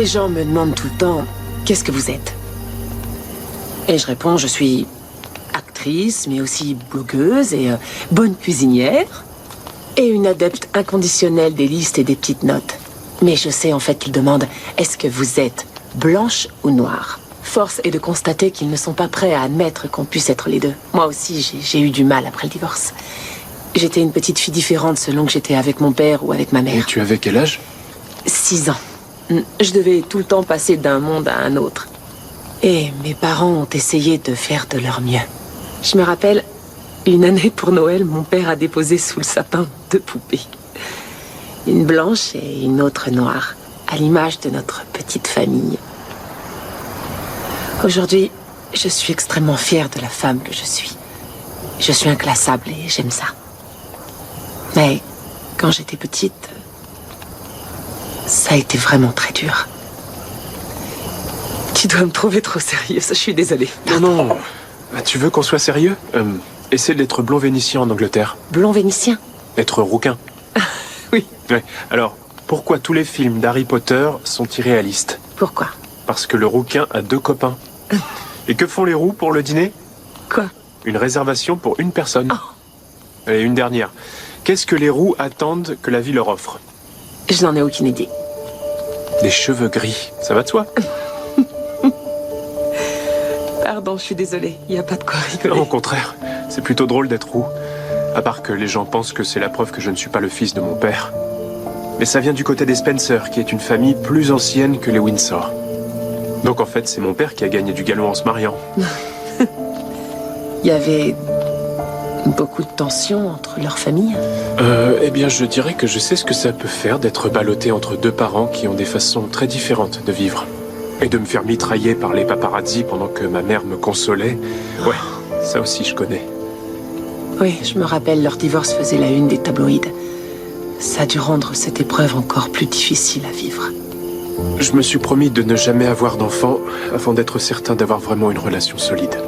Les gens me demandent tout le temps, qu'est-ce que vous êtes? Et je réponds, je suis actrice, mais aussi blogueuse et bonne cuisinière. Et une adepte inconditionnelle des listes et des petites notes. Mais je sais en fait qu'ils demandent, est-ce que vous êtes blanche ou noire? Force est de constater qu'ils ne sont pas prêts à admettre qu'on puisse être les deux. Moi aussi, j'ai eu du mal après le divorce. J'étais une petite fille différente selon que j'étais avec mon père ou avec ma mère. Et tu avais quel âge? 6 ans. Je devais tout le temps passer d'un monde à un autre. Et mes parents ont essayé de faire de leur mieux. Je me rappelle, une année pour Noël, mon père a déposé sous le sapin 2 poupées. Une blanche et une autre noire, à l'image de notre petite famille. Aujourd'hui, je suis extrêmement fière de la femme que je suis. Je suis inclassable et j'aime ça. Mais quand j'étais petite, ça a été vraiment très dur. Tu dois me trouver trop sérieuse, je suis désolée. Non. Tu veux qu'on soit sérieux? Essaie d'être blond vénitien en Angleterre. Blond vénitien? Être rouquin. Oui. Ouais. Alors, pourquoi tous les films d'Harry Potter sont irréalistes? Pourquoi? Parce que le rouquin a 2 copains. Et que font les roux pour le dîner? Quoi? Une réservation pour une personne. Oh. Et une dernière. Qu'est-ce que les roux attendent que la vie leur offre? Je n'en ai aucune idée. Des cheveux gris, ça va de soi? Pardon, je suis désolée, il n'y a pas de quoi rigoler. Non, au contraire, c'est plutôt drôle d'être roux. À part que les gens pensent que c'est la preuve que je ne suis pas le fils de mon père. Mais ça vient du côté des Spencer, qui est une famille plus ancienne que les Windsor. Donc en fait, c'est mon père qui a gagné du galon en se mariant. Il y avait beaucoup de tensions entre leurs familles. Eh bien, je dirais que je sais ce que ça peut faire d'être ballotté entre 2 parents qui ont des façons très différentes de vivre. Et de me faire mitrailler par les paparazzi pendant que ma mère me consolait. Ouais, ça aussi je connais. Oui, je me rappelle, leur divorce faisait la une des tabloïds. Ça a dû rendre cette épreuve encore plus difficile à vivre. Je me suis promis de ne jamais avoir d'enfant avant d'être certain d'avoir vraiment une relation solide.